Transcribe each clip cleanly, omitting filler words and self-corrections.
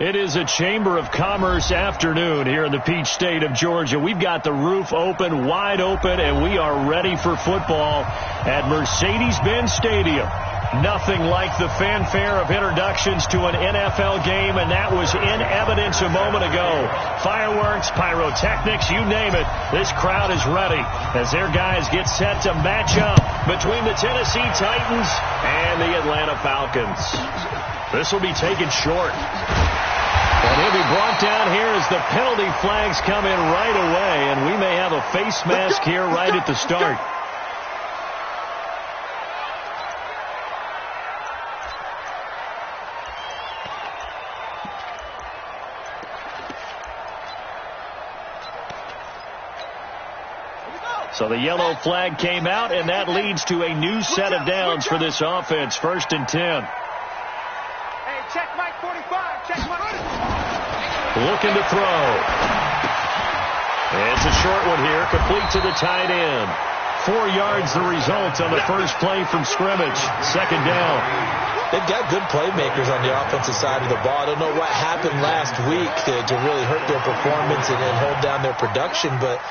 It is a Chamber of Commerce afternoon here in the Peach State of Georgia. We've got the roof open, wide open, and we are ready for football at Mercedes-Benz Stadium. Nothing like the fanfare of introductions to an NFL game, and that was in evidence a moment ago. Fireworks, pyrotechnics, you name it. This crowd is ready as their guys get set to match up between the Tennessee Titans and the Atlanta Falcons. This will be taken short. And he'll be brought down here as the penalty flags come in right away, and we may have a face mask here right at the start. So the yellow flag came out, and that leads to a new set of downs for this offense. 1st and 10. Check Mike 45. Check Mike. Looking to throw. It's a short one here, complete to the tight end. 4 yards the result on the first play from scrimmage. 2nd down. They've got good playmakers on the offensive side of the ball. I don't know what happened last week to really hurt their performance and hold down their production, but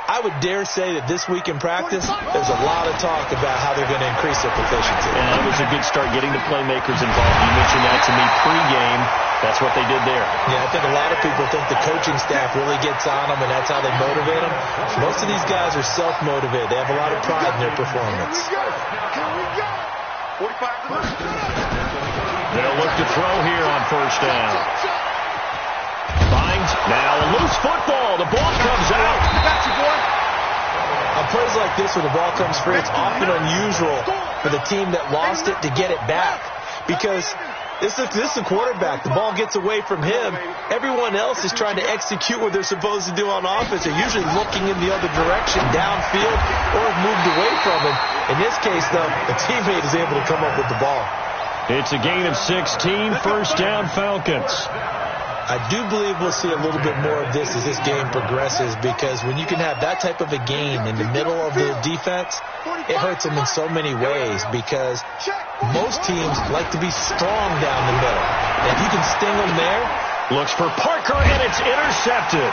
I would dare say that this week in practice, there's a lot of talk about how they're going to increase their proficiency. And that was a good start, getting the playmakers involved. You mentioned that to me pregame. That's what they did there. Yeah, I think a lot of people think the coaching staff really gets on them, and that's how they motivate them. Most of these guys are self-motivated. They have a lot of pride in their performance. They'll look to throw here on 1st down. Finds now a loose football. The ball comes out. On plays like this where the ball comes free, it's often unusual for the team that lost it to get it back, because this is a quarterback. The ball gets away from him. Everyone else is trying to execute what they're supposed to do on offense. They're usually looking in the other direction, downfield, or have moved away from him. In this case, though, the teammate is able to come up with the ball. It's a gain of 16, 1st down Falcons. I do believe we'll see a little bit more of this as this game progresses, because when you can have that type of a gain in the middle of the defense, it hurts them in so many ways, because most teams like to be strong down the middle. And if you can sting them there. Looks for Parker, and it's intercepted.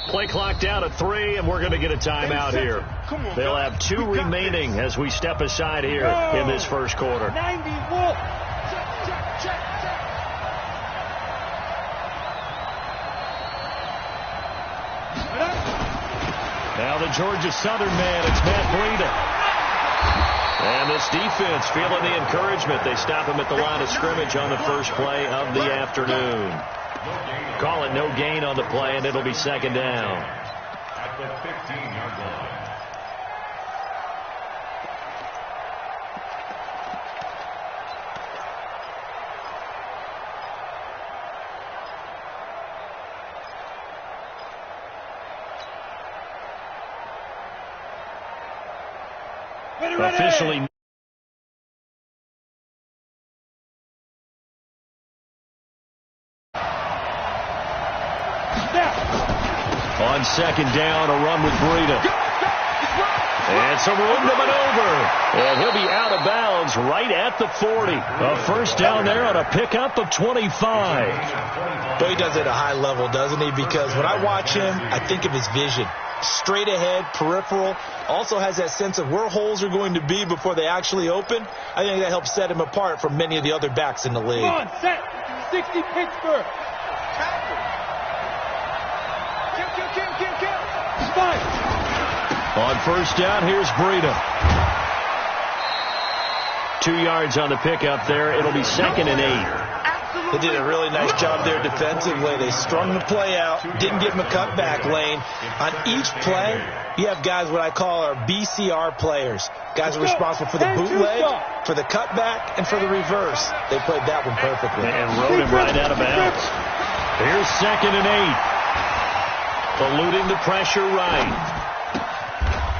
Play clock down at 3, and we're going to get a timeout here. They'll have 2 remaining as we step aside here in this first quarter. Now the Georgia Southern man, it's Matt Breida. And this defense feeling the encouragement. They stop him at the line of scrimmage on the first play of the afternoon. Call it no gain on the play, and it'll be 2nd down. At the 15-yard line. Officially. On 2nd down, a run with Breida. And some room to maneuver. And he'll be out of bounds right at the 40. A 1st down there on a pickup of 25. But he does it at a high level, doesn't he? Because when I watch him, I think of his vision. Straight ahead, peripheral. Also has that sense of where holes are going to be before they actually open. I think that helps set him apart from many of the other backs in the league. Come on, set. 60 Pittsburgh. On 1st down, here's Breida. 2 yards on the pickup there. It'll be 2nd and 8. They did a really nice job there defensively. They strung the play out, didn't give him a cutback lane. On each play, you have guys what I call our BCR players. Guys are responsible for the bootleg, for the cutback, and for the reverse. They played that one perfectly. And rode him right out of bounds. Here's 2nd and 8. Eluding the pressure right.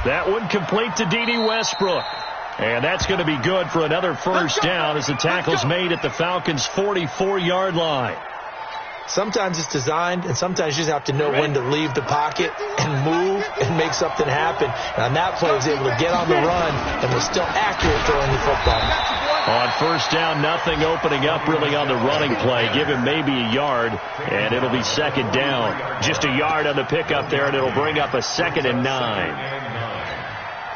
That one complete to D.D. Westbrook. And that's going to be good for another first down as the tackle's made at the Falcons' 44-yard line. Sometimes it's designed, and sometimes you just have to know when to leave the pocket and move and make something happen. And on that play, he was able to get on the run and was still accurate throwing the football. On first down, nothing opening up really on the running play. Give him maybe a yard, and it'll be 2nd down. Just a yard on the pickup there, and it'll bring up a 2nd and 9.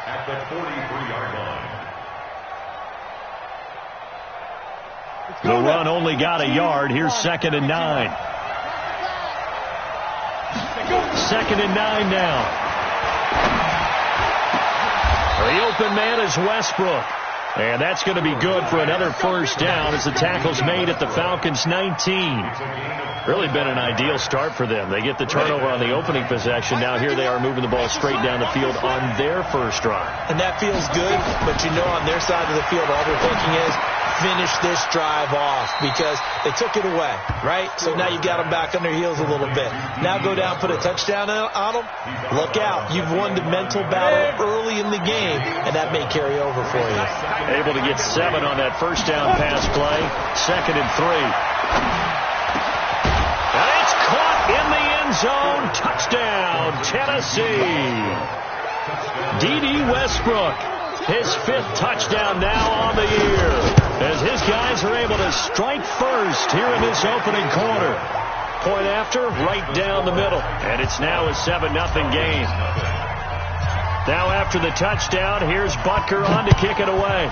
At the 43-yard line. The run only got a yard. Here's 2nd and 9. 2nd and 9 now. The open man is Westbrook. And that's going to be good for another first down as the tackle's made at the Falcons' 19. Really been an ideal start for them. They get the turnover on the opening possession. Now here they are moving the ball straight down the field on their first drive. And that feels good, but you know on their side of the field all they're thinking is finish this drive off because they took it away, right? So now you got them back on their heels a little bit. Now go down, put a touchdown on them. Look out. You've won the mental battle early in the game, and that may carry over for you. Able to get 7 on that first down pass play. 2nd and 3. And it's caught in the end zone. Touchdown, Tennessee. D.D. Westbrook, his 5th touchdown now on the year, as his guys are able to strike first here in this opening quarter. Point after, right down the middle. And it's now a 7-0 game. Now after the touchdown, here's Butker on to kick it away.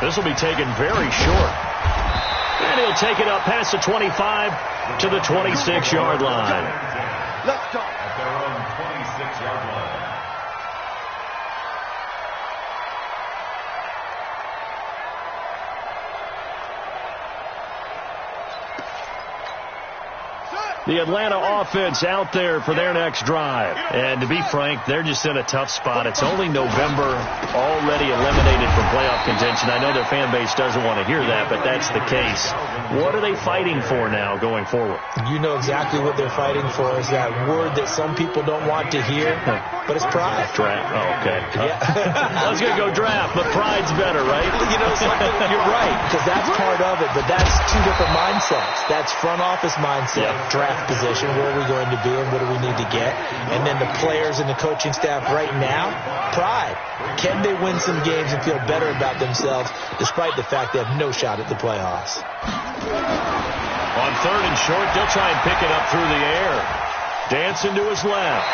This will be taken very short. And he'll take it up past the 25 to the 26-yard line. Let's go. At their own 26-yard line. The Atlanta offense out there for their next drive. And to be frank, they're just in a tough spot. It's only November, already eliminated from playoff contention. I know their fan base doesn't want to hear that, but that's the case. What are they fighting for now going forward? You know exactly what they're fighting for is that word that some people don't want to hear, but it's pride. Draft. Oh, okay. Yeah. I was going to go draft, but pride's better, right? You know, you're right, because that's part of it, but that's two different mindsets. That's front office mindset, draft position, where are we going to be and what do we need to get, and then the players and the coaching staff right now, pride. Can they win some games and feel better about themselves despite the fact they have no shot at the playoffs? On 3rd and short, they'll try and pick it up through the air. Dancing to his left.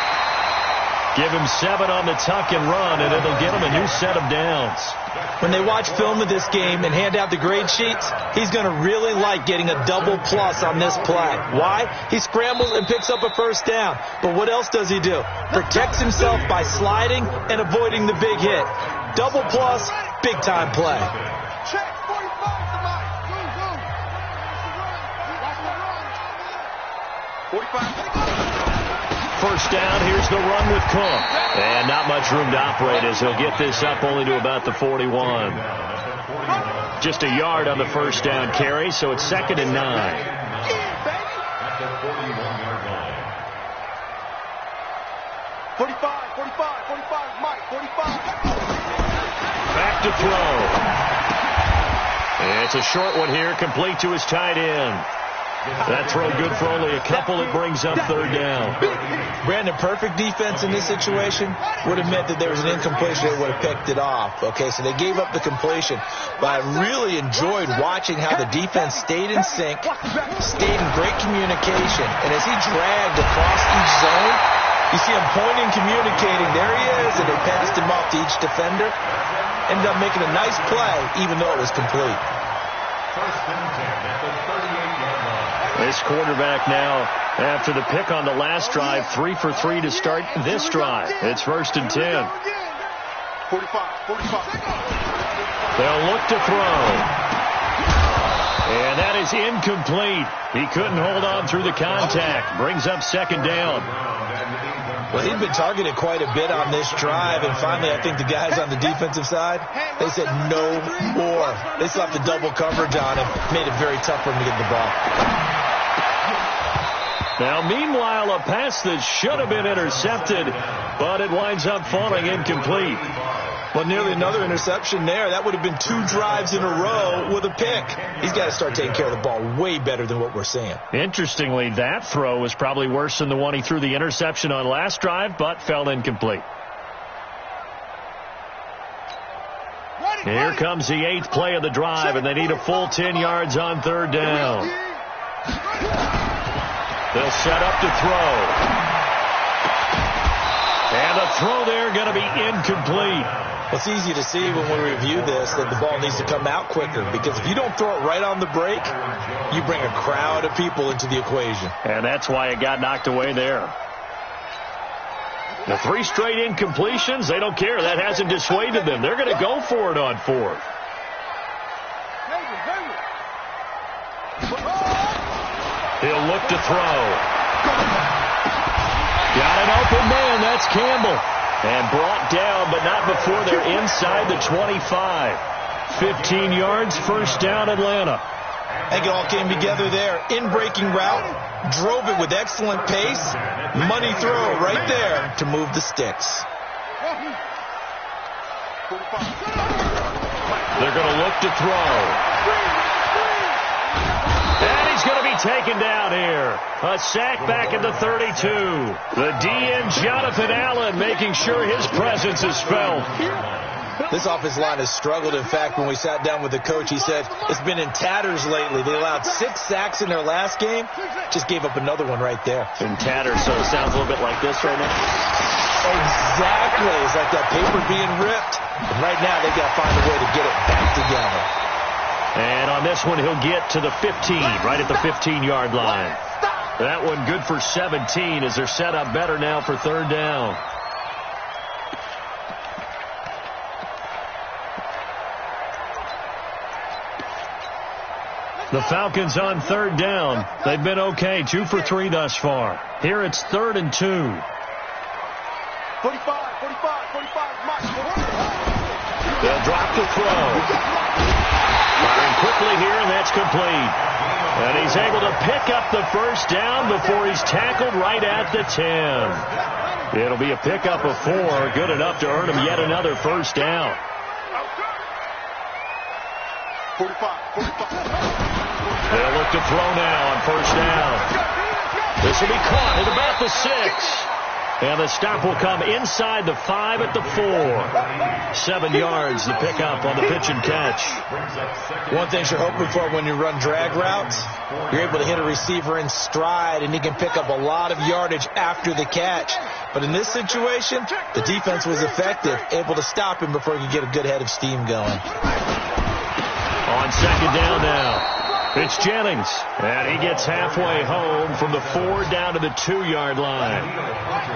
Give him 7 on the tuck and run, and it'll get him a new set of downs. When they watch film of this game and hand out the grade sheets, he's going to really like getting a double plus on this play. Why? He scrambles and picks up a first down. But what else does he do? Protects himself by sliding and avoiding the big hit. Double plus, big time play. Check 45 to Mike. 45. First down, here's the run with Cook. And not much room to operate as he'll get this up only to about the 41. Just a yard on the first down carry, so it's 2nd and 9. At the 41-yard line. 45, 45, Mike, 45. Back to throw. And it's a short one here, complete to his tight end. That throw good for only a couple. It brings up 3rd down. Brandon, perfect defense in this situation would have meant that there was an incompletion that would have picked it off. Okay, so they gave up the completion. But I really enjoyed watching how the defense stayed in sync, stayed in great communication. And as he dragged across each zone, you see him pointing, communicating. There he is, and they passed him off to each defender. Ended up making a nice play, even though it was complete. First and 10 at the 38-yard line. This quarterback now, after the pick on the last drive, 3 for 3 to start this drive. It's 1st and 10. 45. They'll look to throw. And that is incomplete. He couldn't hold on through the contact. Brings up second down. Well, he'd been targeted quite a bit on this drive, and finally I think the guys on the defensive side, they said no more. They slapped the double coverage on him, made it very tough for him to get the ball. Now, meanwhile, a pass that should have been intercepted, but it winds up falling incomplete. Well, nearly another interception there. That would have been 2 drives in a row with a pick. He's got to start taking care of the ball way better than what we're seeing. Interestingly, that throw was probably worse than the one he threw the interception on last drive, but fell incomplete. Here comes the 8th play of the drive, and they need a full 10 yards on third down. They'll set up to throw. And the throw there going to be incomplete. Well, it's easy to see when we review this that the ball needs to come out quicker, because if you don't throw it right on the break, you bring a crowd of people into the equation. And that's why it got knocked away there. The 3 straight incompletions, they don't care. That hasn't dissuaded them. They're going to go for it on 4th. He'll look to throw. Got an open man. That's Campbell. And brought down, but not before they're inside the 25. 15 yards, first down, Atlanta. I think it all came together there. In-breaking route, drove it with excellent pace. Money throw right there to move the sticks. They're going to look to throw. And he's going to be taken down here. A sack back at the 32. The DN, Jonathan Allen, making sure his presence is felt. This offensive line has struggled. In fact, when we sat down with the coach, he said it's been in tatters lately. They allowed 6 sacks in their last game. Just gave up another one right there. In tatters, so it sounds a little bit like this right now. Exactly. It's like that paper being ripped. And right now, they've got to find a way to get it back together. And on this one, he'll get to the 15, right at the 15-yard line. That one good for 17 as they're set up better now for third down. The Falcons on third down. They've been okay, 2 for 3 thus far. Here it's 3rd and 2. 45, They'll drop the throw. Firing quickly here, and that's complete. And he's able to pick up the first down before he's tackled right at the 10. It'll be a pickup of 4, good enough to earn him yet another first down. 45. They'll look to throw now on first down. This will be caught at about the 6. And the stop will come inside the 5 at the 4. 7 yards, the pickup on the pitch and catch. One thing you're hoping for when you run drag routes, you're able to hit a receiver in stride, and he can pick up a lot of yardage after the catch. But in this situation, the defense was effective, able to stop him before he could get a good head of steam going. On second down now. It's Jennings, and he gets halfway home from the 4 down to the 2-yard line.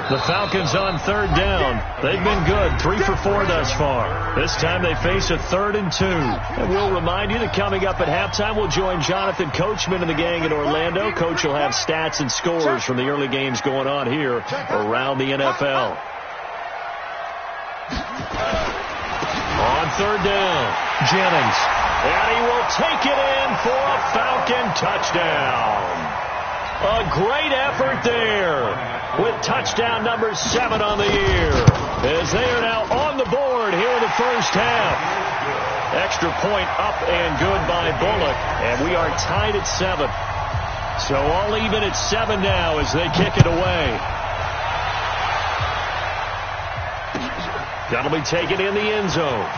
The Falcons on third down. They've been good, 3 for 4 thus far. This time they face a 3rd and 2. And we'll remind you that coming up at halftime, we'll join Jonathan Coachman and the gang in Orlando. Coach will have stats and scores from the early games going on here around the NFL. On third down, Jennings. And he will take it in for a Falcon touchdown. A great effort there with touchdown number 7 on the year, as they are now on the board here in the first half. Extra point up and good by Bullock, and we are tied at 7. So all even at 7 now as they kick it away. That'll be taken in the end zone.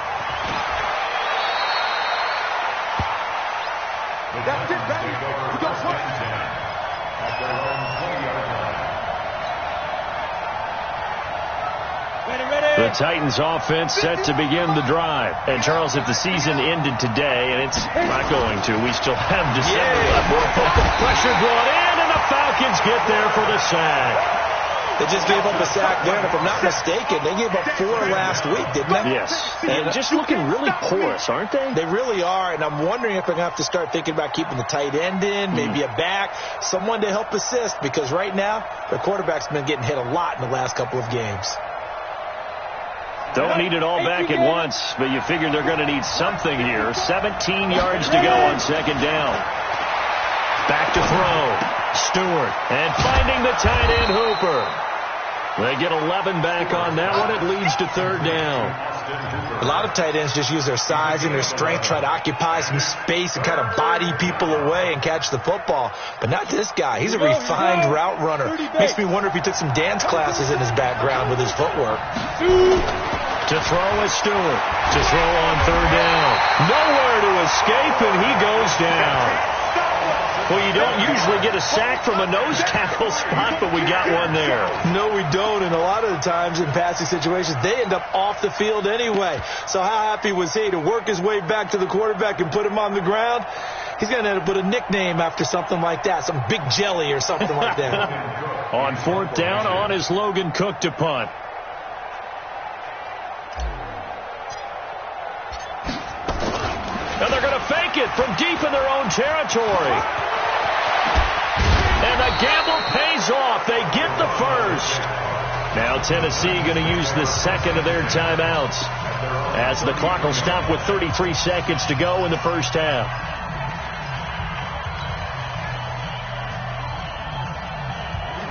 That's it, baby. We got one. The Titans offense set to begin the drive. And Charles, if the season ended today, and it's not going to, we still have December left. Pressure brought in, and the Falcons get there for the sack. They just gave up a sack there, and if I'm not mistaken, they gave up 4 last week, didn't they? Yes. And just looking really porous, aren't they? They really are, and I'm wondering if they're going to have to start thinking about keeping the tight end in, maybe a back, someone to help assist, because right now, their quarterback's been getting hit a lot in the last couple of games. Don't need it all back at once, but you figure they're going to need something here. 17 yards to go on second down. Back to throw. Stewart. And finding the tight end, Hooper. They get 11 back on that one. It leads to third down. A lot of tight ends just use their size and their strength, try to occupy some space and kind of body people away and catch the football. But not this guy. He's a refined route runner. Makes me wonder if he took some dance classes in his background with his footwork. To throw is Stewart. To throw on third down. Nowhere to escape, and he goes down. Well, you don't usually get a sack from a nose tackle spot, but we got one there. No, we don't, and a lot of the times in passing situations, they end up off the field anyway. So how happy was he to work his way back to the quarterback and put him on the ground? He's going to end up with a nickname after something like that, some Big Jelly or something like that. On fourth down, on is Logan Cook to punt. And they're going to fake it from deep in their own territory. And the gamble pays off. They get the first. Now Tennessee going to use the second of their timeouts as the clock will stop with 33 seconds to go in the first half.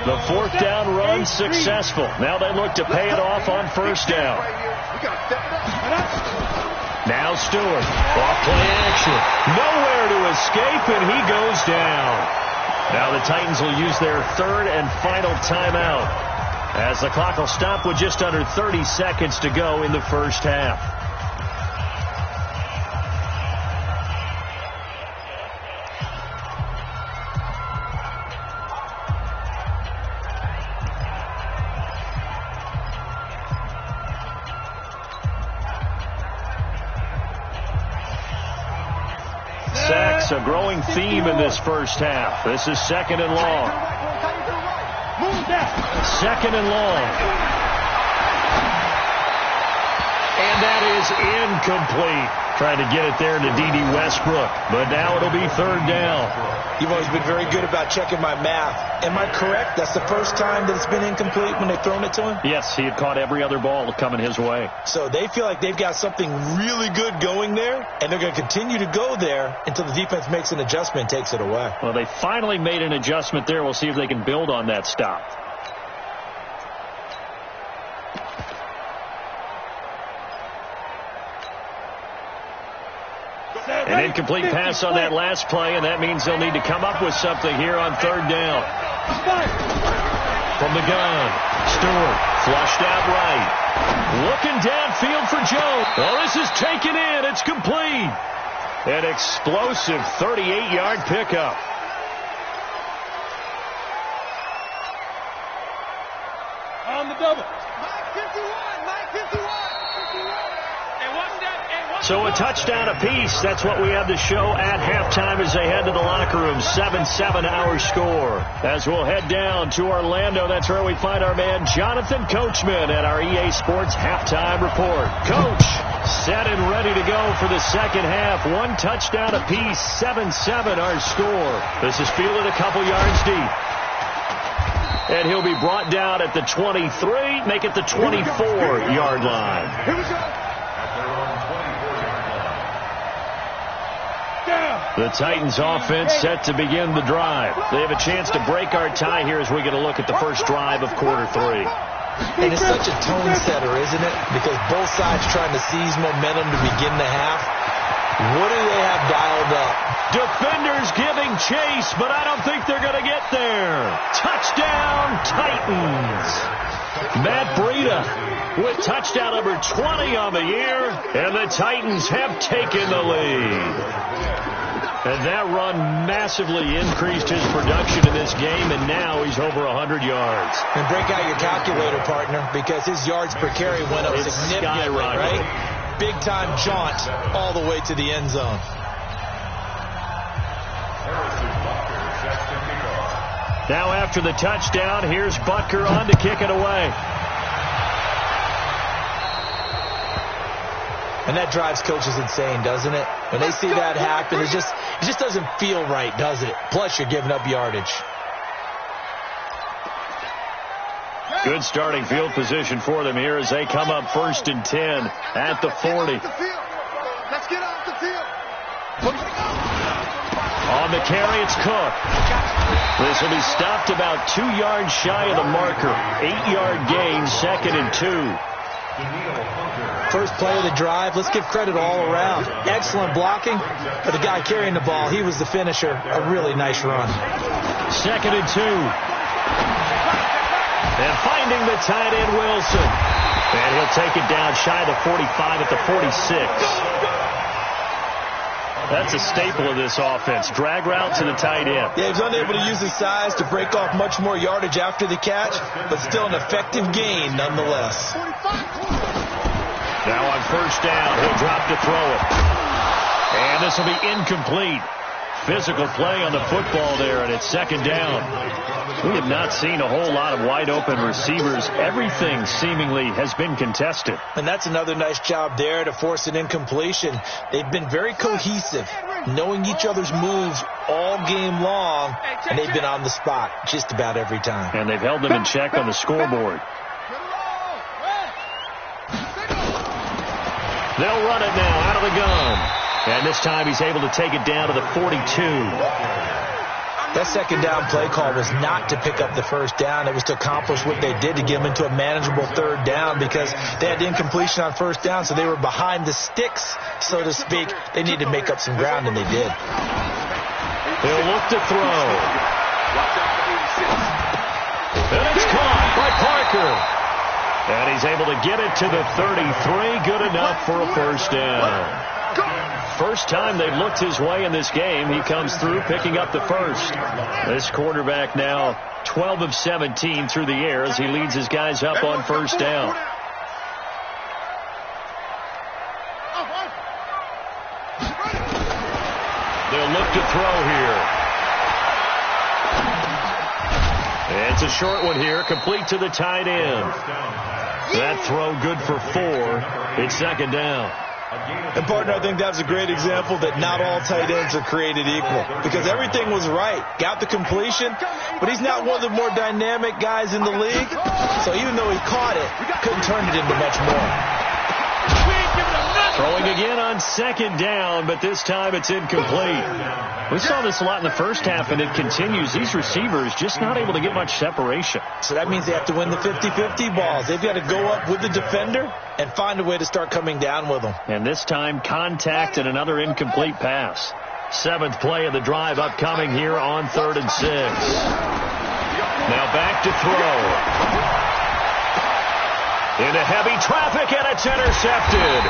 The fourth down run successful. Now they look to pay it off on first down. Now Stewart, off play action. Nowhere to escape, and he goes down. Now the Titans will use their third and final timeout as the clock will stop with just under 30 seconds to go in the first half. Sacks, a growing theme in this first half. This is second and long. Second and long. And that is incomplete. Trying to get it there to D.D. Westbrook. But now it'll be third down. You've always been very good about checking my math. Am I correct? That's the first time that it's been incomplete when they've thrown it to him? Yes, he had caught every other ball coming his way. So they feel like they've got something really good going there, and they're going to continue to go there until the defense makes an adjustment and takes it away. Well, they finally made an adjustment there. We'll see if they can build on that stop. An incomplete pass on that last play, and that means they'll need to come up with something here on third down. From the gun, Stewart flushed out right. Looking downfield for Jones. Well, this is taken in. It's complete. An explosive 38-yard pickup. On the double. Mike 51. Mike 51. So a touchdown apiece. That's what we have to show at halftime as they head to the locker room. 7-7 our score. As we'll head down to Orlando, that's where we find our man Jonathan Coachman at our EA Sports halftime report. Coach, set and ready to go for the second half. One touchdown apiece. 7-7 our score. This is fielded a couple yards deep. And he'll be brought down at the 23, make it the 24-yard line. Here we go. The Titans offense set to begin the drive. They have a chance to break our tie here as we get a look at the first drive of quarter three. And it's such a tone setter, isn't it? Because both sides trying to seize momentum to begin the half. What do they have dialed up? Defenders giving chase, but I don't think they're going to get there. Touchdown, Titans. Matt Breida with touchdown number 20 on the year, and the Titans have taken the lead. And that run massively increased his production in this game, and now he's over 100 yards. And break out your calculator, partner, because his yards per carry went up significantly, right? Big-time jaunt all the way to the end zone. Now after the touchdown, here's Butker on to kick it away. And that drives coaches insane, doesn't it? When they see that happen, it just doesn't feel right, does it? Plus, you're giving up yardage. Good starting field position for them here as they come up 1st and 10 at the 40. Let's get off the field. On the carry, it's Cook. This will be stopped about 2 yards shy of the marker. 8-yard gain, 2nd and 2. First play of the drive, let's give credit all around. Excellent blocking, but the guy carrying the ball, he was the finisher. A really nice run. 2nd and 2. And finding the tight end, Wilson. And he'll take it down shy of the 45 at the 46. That's a staple of this offense. Drag route to the tight end. Yeah, he's unable to use his size to break off much more yardage after the catch, but still an effective gain nonetheless. Now on 1st down, he'll drop to throw it. And this will be incomplete. Physical play on the football there, and it's 2nd down. We have not seen a whole lot of wide open receivers. Everything seemingly has been contested. And that's another nice job there to force an incompletion. They've been very cohesive, knowing each other's moves all game long, and they've been on the spot just about every time. And they've held them in check on the scoreboard. They'll run it now out of the gun. And this time he's able to take it down to the 42. That 2nd down play call was not to pick up the 1st down. It was to accomplish what they did, to get them into a manageable 3rd down, because they had incompletion on 1st down, so they were behind the sticks, so to speak. They needed to make up some ground, and they did. They'll look to throw. And it's caught by Parker. And he's able to get it to the 33. Good enough for a 1st down. First time they've looked his way in this game. He comes through picking up the 1st. This quarterback now 12 of 17 through the air as he leads his guys up on 1st down. They'll look to throw here. It's a short one here, complete to the tight end. That throw good for 4. It's 2nd down. And, partner, I think that's a great example that not all tight ends are created equal, because everything was right. Got the completion, but he's not one of the more dynamic guys in the league. So even though he caught it, couldn't turn it into much more. Throwing again on 2nd down, but this time it's incomplete. We saw this a lot in the first half, and it continues. These receivers just not able to get much separation. So that means they have to win the 50-50 balls. They've got to go up with the defender and find a way to start coming down with them. And this time, contact and another incomplete pass. 7th play of the drive upcoming here on 3rd and 6. Now back to throw. Into heavy traffic, and it's intercepted.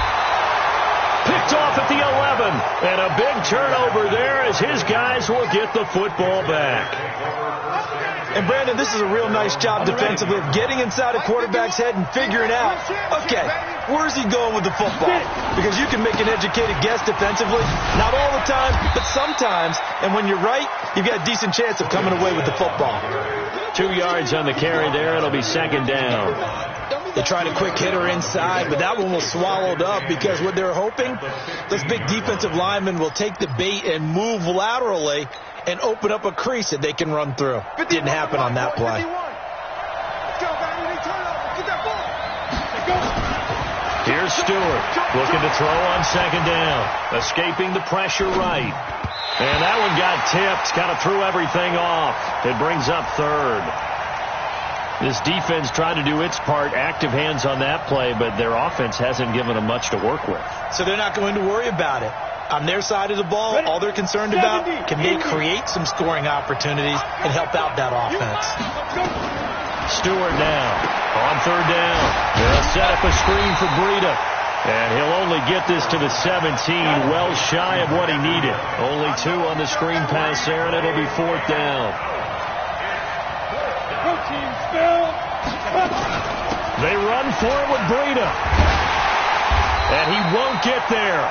Picked off at the 11, and a big turnover there as his guys will get the football back. And, Brandon, this is a real nice job defensively of getting inside a quarterback's head and figuring out, okay, where's he going with the football? Because you can make an educated guess defensively, not all the time, but sometimes. And when you're right, you've got a decent chance of coming away with the football. 2 yards on the carry there. It'll be 2nd down. They tried a quick hitter inside, but that one was swallowed up because what they're hoping, this big defensive lineman will take the bait and move laterally and open up a crease that they can run through. It didn't happen on that play. Here's Stewart looking to throw on 2nd down. Escaping the pressure right. And that one got tipped. Kind of threw everything off. It brings up 3rd. This defense tried to do its part, active hands on that play, but their offense hasn't given them much to work with. So they're not going to worry about it. On their side of the ball, all they're concerned about, can they create some scoring opportunities and help out that offense? Stewart now on 3rd down. They'll set up a screen for Breida. And he'll only get this to the 17, well shy of what he needed. Only 2 on the screen pass there, and it'll be 4th down. They run for it with Breida. And he won't get there.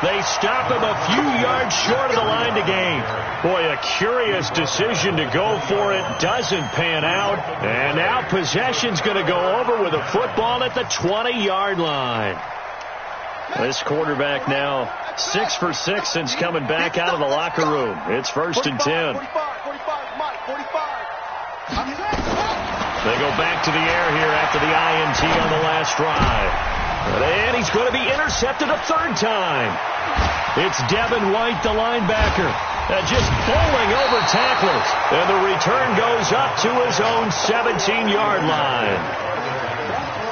They stop him a few yards short of the line to gain. Boy, a curious decision to go for it. Doesn't pan out. And now possession's going to go over with a football at the 20-yard line. This quarterback now 6 for 6 since coming back out of the locker room. It's 1st and 10. 45, Mike, 45. They go back to the air here after the INT on the last drive. And he's going to be intercepted a 3rd time. It's Devin White, the linebacker, just bowling over tacklers. And the return goes up to his own 17-yard line.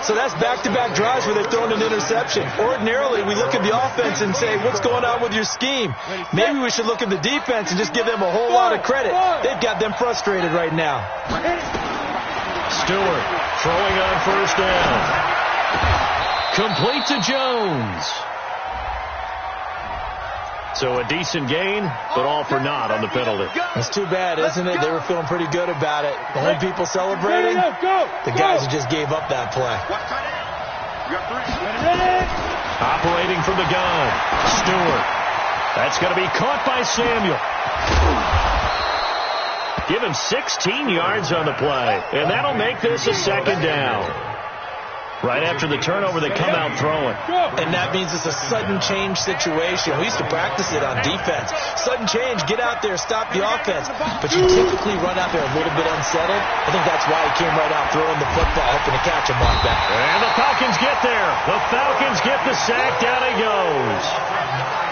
So that's back-to-back drives where they've thrown an interception. Ordinarily, we look at the offense and say, what's going on with your scheme? Maybe we should look at the defense and just give them a whole lot of credit. They've got them frustrated right now. Stewart throwing on 1st down. Complete to Jones. So a decent gain, but all for naught on the penalty. That's too bad, isn't it? They were feeling pretty good about it. The home people celebrating, the guys who just gave up that play. Operating from the gun, Stewart. That's going to be caught by Samuel. Give him 16 yards on the play, and that'll make this a 2nd down. Right after the turnover, they come out throwing. And that means it's a sudden change situation. We used to practice it on defense. Sudden change, get out there, stop the offense. But you typically run out there a little bit unsettled. I think that's why he came right out throwing the football, hoping to catch him off that. And the Falcons get there. The Falcons get the sack. Down he goes.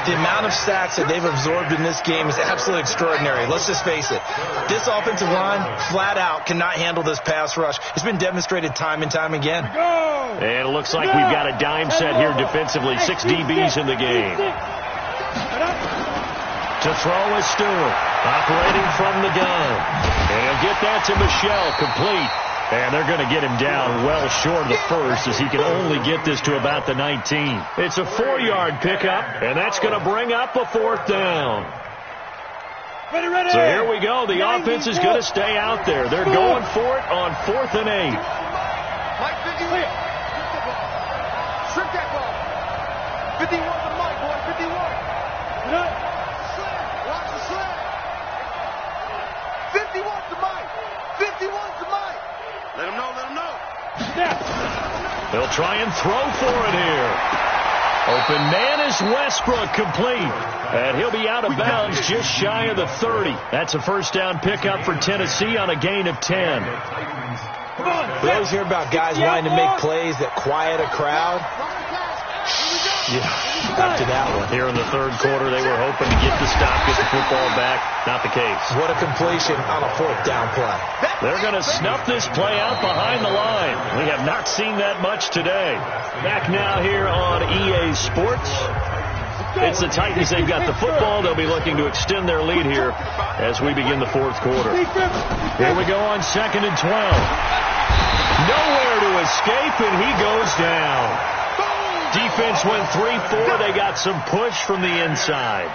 The amount of sacks that they've absorbed in this game is absolutely extraordinary. Let's just face it. This offensive line, flat out, cannot handle this pass rush. It's been demonstrated time and time again. And it looks like we've got a dime set here defensively. 6 DBs in the game. To throw is Stewart. Operating from the gun. And he'll get that to Michelle. Complete. And they're going to get him down well short of the first as he can only get this to about the 19. It's a 4-yard pickup, and that's going to bring up a 4th down. So here we go. The offense is going to stay out there. They're going for it on 4th and 8. Mike, 51. Strip that ball. 51 to Mike, boy, 51. Watch the slant. 51 to Mike. 51 to Mike. Let him know, let him know. They'll try and throw for it here. Open man is Westbrook, complete. And he'll be out of bounds just shy of the 30. That's a 1st down pickup for Tennessee on a gain of 10. We always hear about guys wanting to make plays that quiet a crowd. Yeah, after that one. Here in the 3rd quarter, they were hoping to get the stop, get the football back. Not the case. What a completion on a 4th down play. They're going to snuff this play out behind the line. We have not seen that much today. Back now here on EA Sports. It's the Titans. They've got the football. They'll be looking to extend their lead here as we begin the 4th quarter. Here we go on 2nd and 12. Nowhere to escape, and he goes down. Defense went 3-4. They got some push from the inside.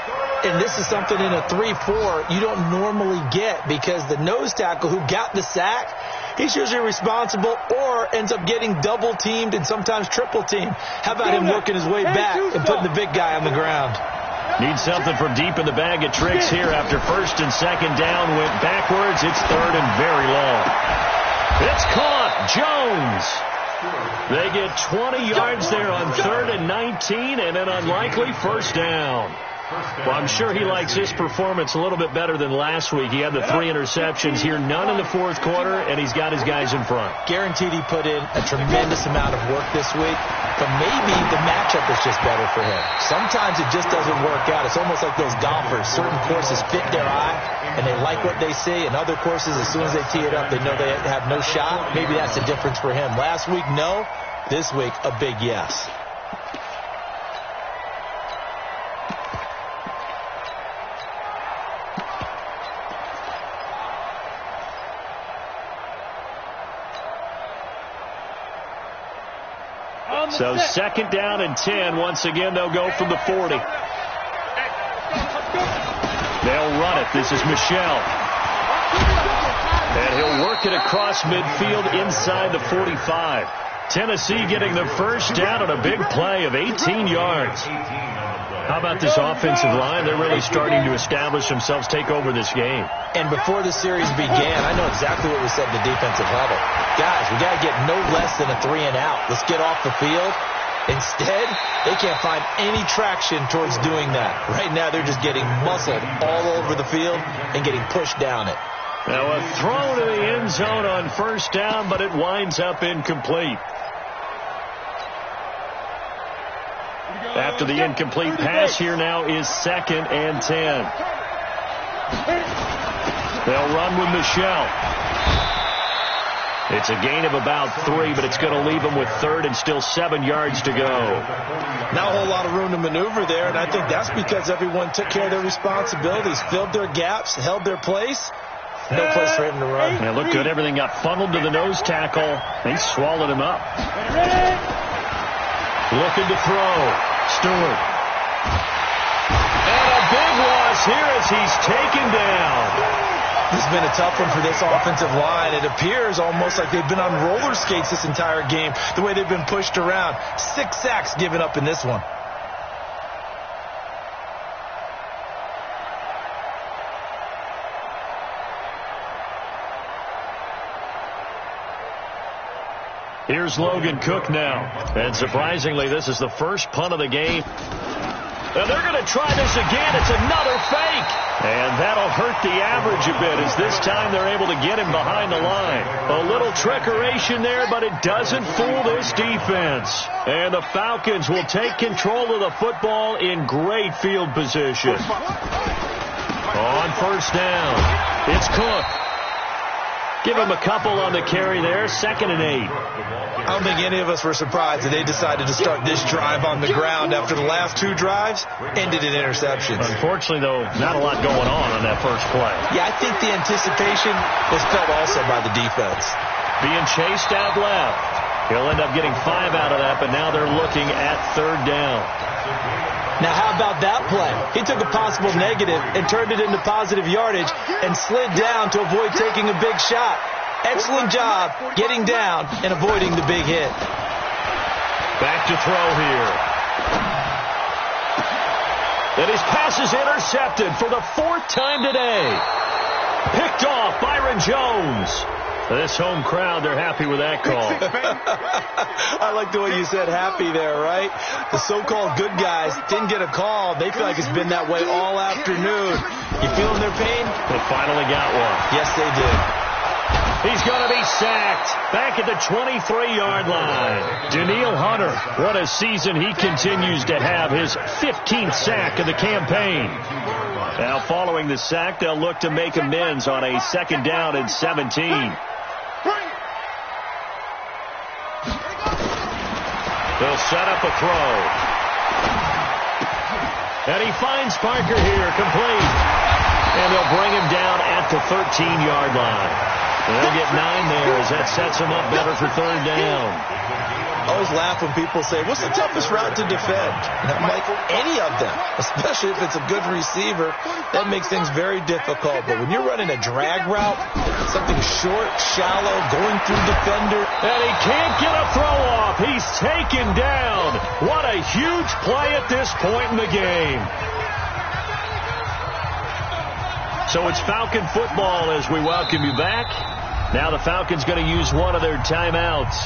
And this is something in a 3-4 you don't normally get because the nose tackle who got the sack, he's usually responsible or ends up getting double-teamed and sometimes triple-teamed. How about him working his way back and putting the big guy on the ground? Need something from deep in the bag of tricks here after 1st and 2nd down. Went backwards. It's 3rd and very long. It's caught. Jones. They get 20 yards there on 3rd and 19 and an unlikely 1st down. Well, I'm sure he likes his performance a little bit better than last week. He had the 3 interceptions here, none in the 4th quarter, and he's got his guys in front. Guaranteed he put in a tremendous amount of work this week, but maybe the matchup is just better for him. Sometimes it just doesn't work out. It's almost like those golfers. Certain courses fit their eye, and they like what they see, and other courses, as soon as they tee it up, they know they have no shot. Maybe that's the difference for him. Last week, no. This week, a big yes. So 2nd down and 10. Once again, they'll go from the 40. They'll run it. This is Michelle. And he'll work it across midfield inside the 45. Tennessee getting the 1st down on a big play of 18 yards. How about this offensive line? They're really starting to establish themselves, take over this game. And before the series began, I know exactly what we said in the defensive huddle. Guys, we got to get no less than a 3-and-out. Let's get off the field. Instead, they can't find any traction towards doing that. Right now, they're just getting muscled all over the field and getting pushed down it. Now a throw to the end zone on first down, but it winds up incomplete. After the incomplete pass, here now is 2nd and 10. They'll run with Michelle. It's a gain of about 3, but it's going to leave them with 3rd and still 7 yards to go. Not a whole lot of room to maneuver there, and I think that's because everyone took care of their responsibilities, filled their gaps, held their place. No place for him to run. And it looked good. Everything got funneled to the nose tackle. They swallowed him up. Looking to throw. Stewart. And a big loss here as he's taken down. This has been a tough one for this offensive line. It appears almost like they've been on roller skates this entire game, the way they've been pushed around. 6 sacks given up in this one. Here's Logan Cook now. And surprisingly, this is the first punt of the game. And they're going to try this again. It's another fake. And that'll hurt the average a bit as this time they're able to get him behind the line. A little trickeration there, but it doesn't fool this defense. And the Falcons will take control of the football in great field position. On first down, it's Cook. Give him a couple on the carry there. 2nd and 8. I don't think any of us were surprised that they decided to start this drive on the ground after the last 2 drives ended in interceptions. Unfortunately, though, not a lot going on that first play. Yeah, I think the anticipation was felt also by the defense. Being chased out left. He'll end up getting 5 out of that, but now they're looking at 3rd down. Now, how about that play? He took a possible negative and turned it into positive yardage and slid down to avoid taking a big shot. Excellent job getting down and avoiding the big hit. Back to throw here. And his pass is intercepted for the 4th time today. Picked off Byron Jones. This home crowd, they're happy with that call. I like the way you said happy there, right? The so-called good guys didn't get a call. They feel like it's been that way all afternoon. You feeling their pain? They finally got one. Yes, they did. He's going to be sacked back at the 23-yard line. Daniil Hunter, what a season he continues to have, his 15th sack of the campaign. Now following the sack, they'll look to make amends on a 2nd down and 17. They'll set up a throw. And he finds Parker here, complete. And they'll bring him down at the 13-yard line. They'll get 9 there as that sets him up better for 3rd down. I always laugh when people say, what's the toughest route to defend? And I'm like, any of them, especially if it's a good receiver. That makes things very difficult. But when you're running a drag route, something short, shallow, going through defender. And he can't get a throw off. He's taken down. What a huge play at this point in the game. So it's Falcon football as we welcome you back. Now the Falcons going to use one of their timeouts.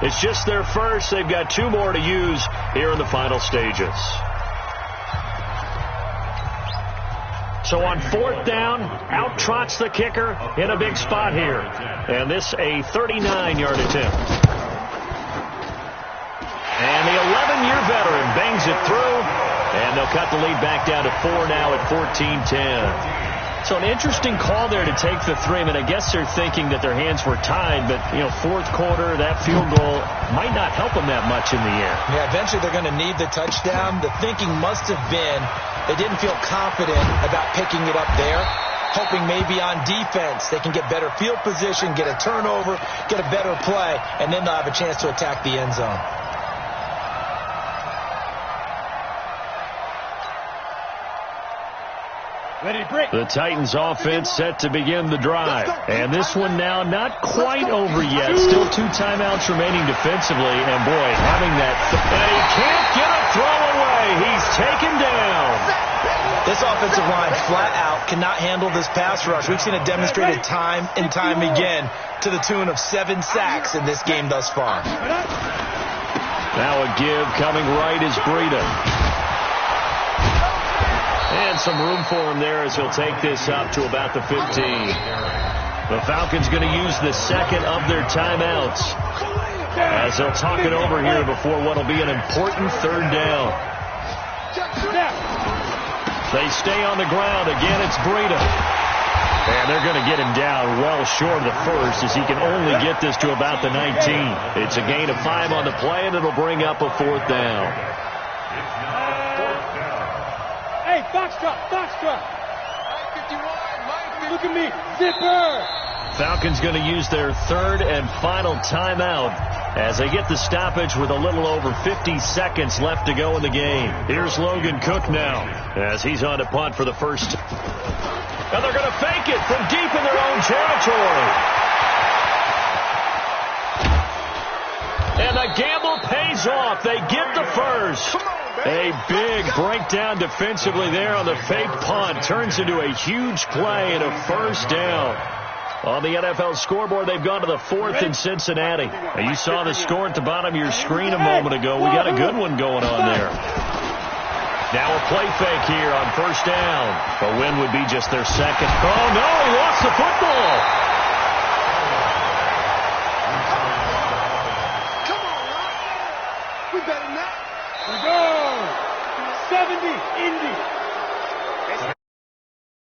It's just their first. They've got 2 more to use here in the final stages. So on 4th down, out trots the kicker in a big spot here. And this a 39-yard attempt. And the 11-year veteran bangs it through. And they'll cut the lead back down to 4 now at 14-10. So an interesting call there to take the 3. I mean, I guess they're thinking that their hands were tied, but, 4th quarter, that field goal might not help them that much in the air. Yeah, eventually they're going to need the touchdown. The thinking must have been they didn't feel confident about picking it up there, hoping maybe on defense they can get better field position, get a turnover, get a better play, and then they'll have a chance to attack the end zone. The Titans offense set to begin the drive. And this one now not quite over yet. Still 2 timeouts remaining defensively. And boy, having that. And he can't get a throw away. He's taken down. This offensive line flat out cannot handle this pass rush. We've seen it demonstrated time and time again to the tune of 7 sacks in this game thus far. Now a give coming right is Breida. And some room for him there as he'll take this up to about the 15. The Falcons going to use the second of their timeouts as they'll talk it over here before what will be an important third down. They stay on the ground. Again, it's Breida. And they're going to get him down well short of the first as he can only get this to about the 19. It's a gain of 5 on the play, and it'll bring up a 4th down. Hey, box drop. Look at me, zipper. Falcons going to use their third and final timeout as they get the stoppage with a little over 50 seconds left to go in the game. Here's Logan Cook now as he's on to punt for the first. And they're going to fake it from deep in their own territory. And the gamble pays off. They get the first. A big breakdown defensively there on the fake punt. Turns into a huge play and a first down. On the NFL scoreboard, they've gone to the 4th in Cincinnati. Now, you saw the score at the bottom of your screen a moment ago. We got a good one going on there. Now a play fake here on first down. A win would be just their second. Oh, no, he lost the football. Come on, Rock. We better not. We go. 70, Indy.